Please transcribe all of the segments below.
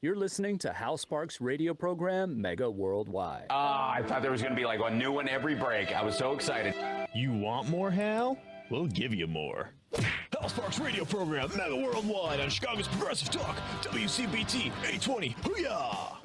You're listening to Hal Sparks' radio program, Mega Worldwide. I thought there was going to be like a new one every break. I was so excited. You want more, Hal? We'll give you more. Hal Sparks' radio program, Mega Worldwide on Chicago's Progressive Talk, WCPT 820. Hoo-yah!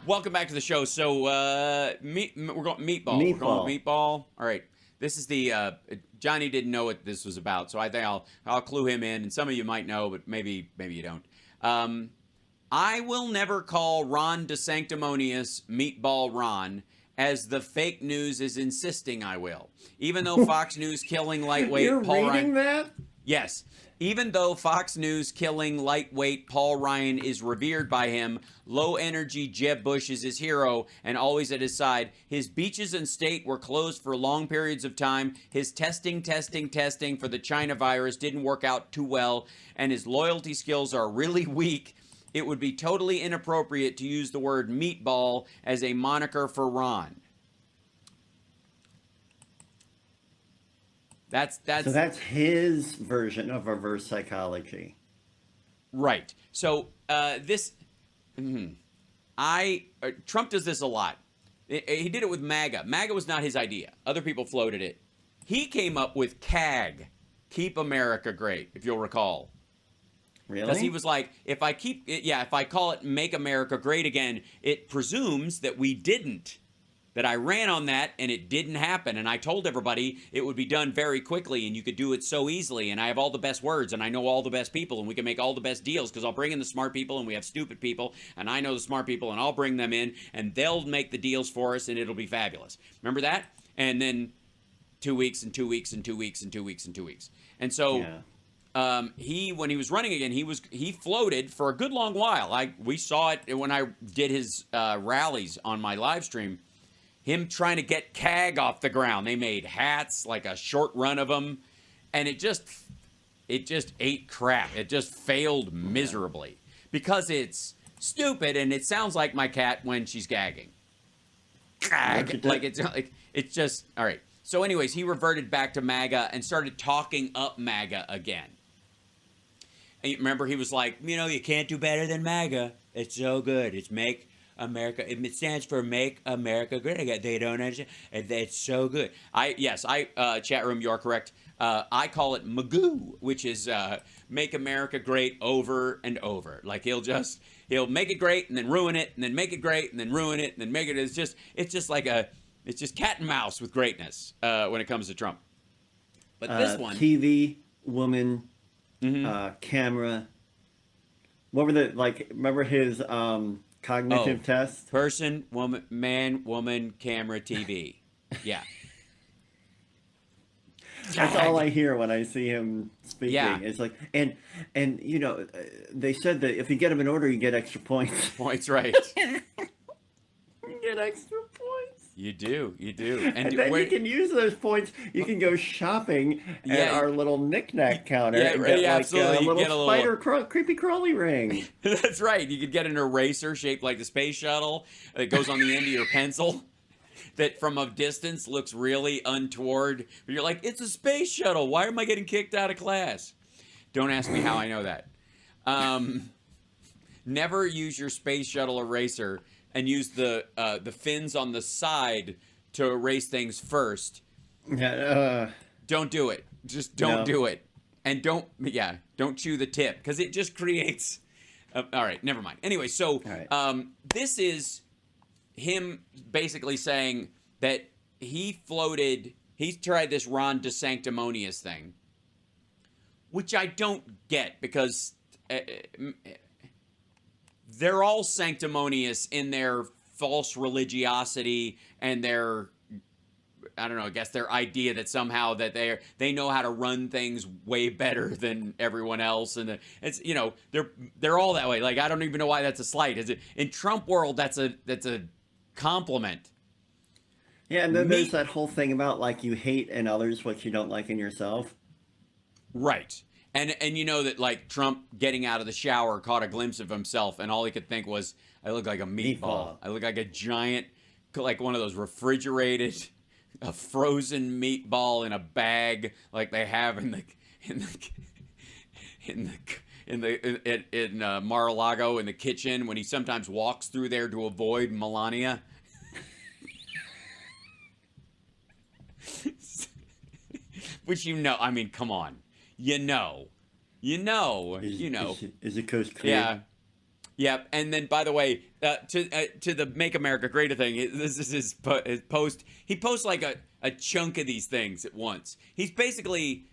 Welcome back to the show. So, we're going meatball. We're going with meatball. All right. This is the Johnny didn't know what this was about, so I think I'll clue him in. And some of you might know, but maybe you don't. I will never call Ron Desanctimonious Meatball Ron, as the fake news is insisting I will. Even though Fox News killing lightweight You're Paul reading Ryan. that? Yes. Even though Fox News killing lightweight Paul Ryan is revered by him, low-energy Jeb Bush is his hero and always at his side. His beaches and state were closed for long periods of time. His testing for the China virus didn't work out too well, and his loyalty skills are really weak. It would be totally inappropriate to use the word meatball as a moniker for Ron. So that's his version of reverse psychology. Right. So Trump does this a lot. He did it with MAGA. MAGA was not his idea. Other people floated it. He came up with CAG, Keep America Great, if you'll recall. Really? Because he was like, if I call it Make America Great Again, it presumes that we didn't. That I ran on that and it didn't happen. And I told everybody it would be done very quickly and you could do it so easily. And I have all the best words and I know all the best people and we can make all the best deals because I'll bring in the smart people and we have stupid people and I know the smart people and I'll bring them in and they'll make the deals for us and it'll be fabulous. Remember that? And then 2 weeks and 2 weeks and 2 weeks and 2 weeks and 2 weeks. And so when he was running again, he floated for a good long while. We saw it when I did his rallies on my live stream. Him trying to get CAG off the ground. They made hats, like a short run of them, and it just ate crap. It just failed miserably because it's stupid and it sounds like my cat when she's gagging. It's just all right. So, anyways, he reverted back to MAGA and started talking up MAGA again. And remember, he was like, you can't do better than MAGA. It's so good. It's Make America. It stands for Make America Great Again. They don't understand. It's so good. Chat room, you're correct. I call it Magoo, which is Make America Great over and over. Like he'll make it great and then ruin it and then make it great and then ruin it and then make it. It's just cat and mouse with greatness when it comes to Trump. But this one, TV, woman, camera. What were remember his cognitive test? Person, woman, man, woman, camera, TV. Yeah. That's all I hear when I see him speaking. Yeah. It's like, and they said that if you get them in order, you get extra points. Points, right. You get extra points. You do. And then you can use those points. You can go shopping at our little knick-knack counter and get absolutely. A little spider creepy crawly ring. That's right. You could get an eraser shaped like the space shuttle that goes on the end of your pencil that from a distance looks really untoward. But you're like, it's a space shuttle. Why am I getting kicked out of class? Don't ask me how I know that. Never use your space shuttle eraser and use the fins on the side to erase things first. Don't do it. Just don't do it. And don't chew the tip because it just creates. All right, never mind. Anyway, so this is him basically saying that he tried this Ron DeSanctimonious thing, which I don't get because they're all sanctimonious in their false religiosity and their, I don't know, I guess their idea that somehow that they know how to run things way better than everyone else, and it's they're all that way. Like I don't even know why that's a slight. Is it in Trump world? That's a compliment. Yeah, and then there's that whole thing about like you hate in others what you don't like in yourself. Right. And that like Trump getting out of the shower caught a glimpse of himself and all he could think was, I look like a meatball. I look like a giant, like one of those refrigerated, a frozen meatball in a bag like they have in in Mar-a-Lago in the kitchen when he sometimes walks through there to avoid Melania. Which I mean, come on, you know. Is it Coast clear? Yeah. Yep. And then, by the way, to the Make America Greater thing, this is his post. He posts like a chunk of these things at once. He's basically,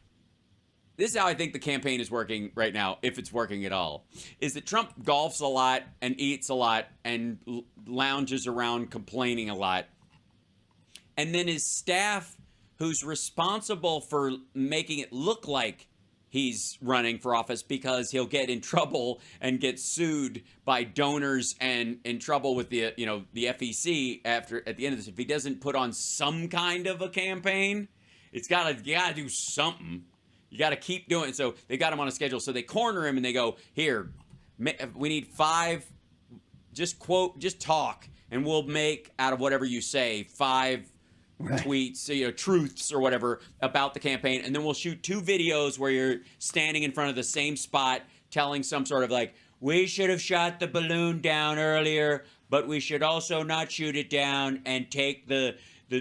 this is how I think the campaign is working right now, if it's working at all, is that Trump golfs a lot and eats a lot and lounges around complaining a lot. And then his staff, who's responsible for making it look like he's running for office because he'll get in trouble and get sued by donors and in trouble with the FEC at the end of this. If he doesn't put on some kind of a campaign, you gotta do something. You gotta keep doing it. So they got him on a schedule. So they corner him and they go, here, we need 5, just talk, and we'll make out of whatever you say 5 tweets, truths or whatever about the campaign, and then we'll shoot 2 videos where you're standing in front of the same spot telling some sort of like, we should have shot the balloon down earlier, but we should also not shoot it down and take the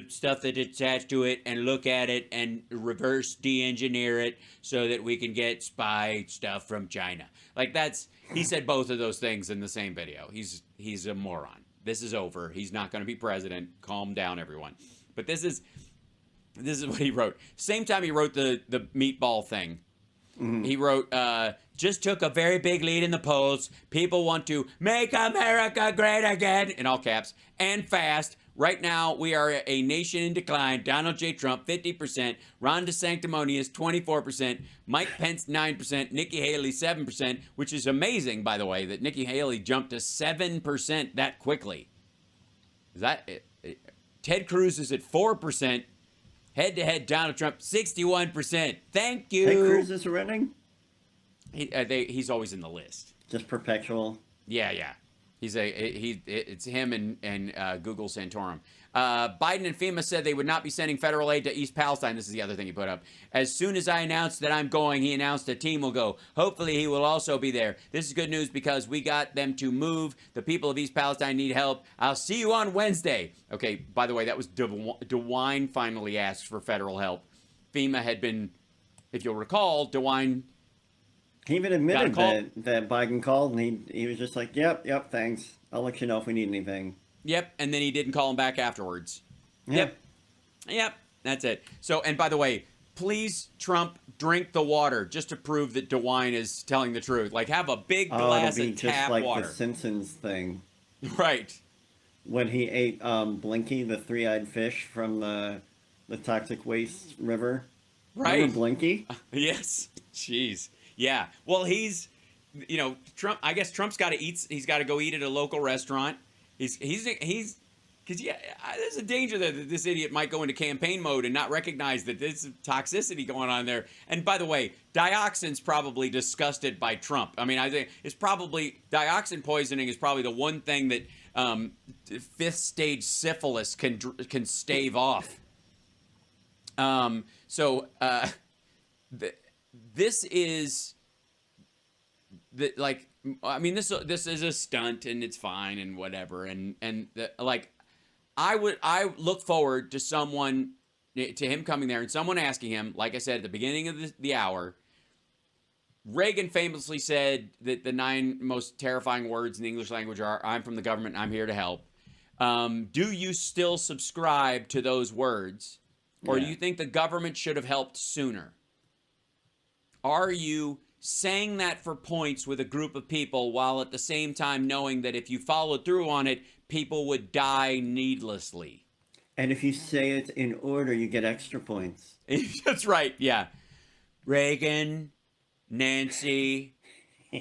stuff that's attached to it and look at it and reverse de-engineer it so that we can get spy stuff from China. Like he said both of those things in the same video. He's a moron. This is over. He's not going to be president. Calm down, everyone. But this is what he wrote. Same time he wrote the meatball thing. Mm-hmm. He wrote, just took a very big lead in the polls. People want to make America great again, in all caps, and fast. Right now, we are a nation in decline. Donald J. Trump, 50%. Ron DeSanctimonious, 24%. Mike Pence, 9%. Nikki Haley, 7%, which is amazing, by the way, that Nikki Haley jumped to 7% that quickly. Is that it? Ted Cruz is at 4%. Head-to-head, Donald Trump, 61%. Thank you. Ted Cruz is running? He's always in the list. Just perpetual? Yeah. It's him and Google Santorum. Biden and FEMA said they would not be sending federal aid to East Palestine. This is the other thing he put up. As soon as I announced that I'm going, he announced a team will go. Hopefully he will also be there. This is good news because we got them to move. The people of East Palestine need help. I'll see you on Wednesday. Okay, by the way, that was DeWine finally asked for federal help. FEMA had been, if you'll recall, DeWine... He even admitted that Biden called, and he was just like, yep, thanks. I'll let you know if we need anything. Yep, and then he didn't call him back afterwards. Yep, that's it. So, and by the way, please, Trump, drink the water just to prove that DeWine is telling the truth. Like, have a big glass of tap like water. The Simpsons thing. Right. When he ate Blinky, the 3-eyed fish from the toxic waste river. Right. Remember Blinky? Yes. Jeez. Yeah. Well, Trump. I guess Trump's got to eat. He's got to go eat at a local restaurant. He's because there's a danger that this idiot might go into campaign mode and not recognize that there's toxicity going on there. And by the way, dioxin's probably disgusted by Trump. I mean, I think it's probably dioxin poisoning is probably the one thing that 5th stage syphilis can stave off. This is this is a stunt and it's fine and whatever I look forward to him coming there and someone asking him, like I said at the beginning of the hour, Reagan famously said that the 9 most terrifying words in the English language are, I'm from the government, I'm here to help. Do you still subscribe to those words? Or do you think the government should have helped sooner? Are you saying that for points with a group of people while at the same time knowing that if you followed through on it, people would die needlessly? And if you say it in order, you get extra points. That's right, yeah. Reagan, Nancy,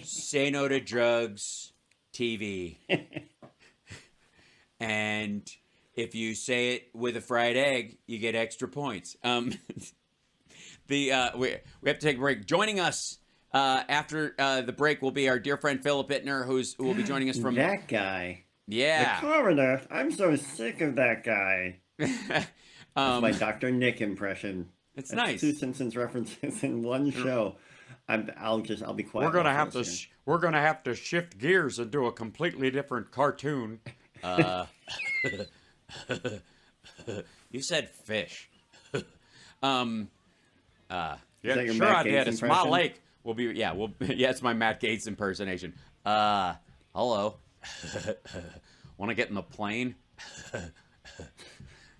say no to drugs, TV. And if you say it with a fried egg, you get extra points. We have to take a break. Joining us after the break will be our dear friend Philip Ittner, who will be joining us from... That guy. Yeah. The coroner. I'm so sick of that guy. That's my Dr. Nick impression. It's nice. 2 Simpsons references in one show. I'll be quiet. We're gonna have to we're gonna have to shift gears and do a completely different cartoon. You said fish. Yeah, your sure Matt I did. Gaetz It's my impression? lake. It's my Matt Gaetz impersonation. Hello. Want to get in the plane?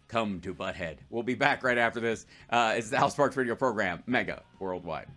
Come to Butthead. We'll be back right after this. It's the Al Sparks Radio program, Mega Worldwide.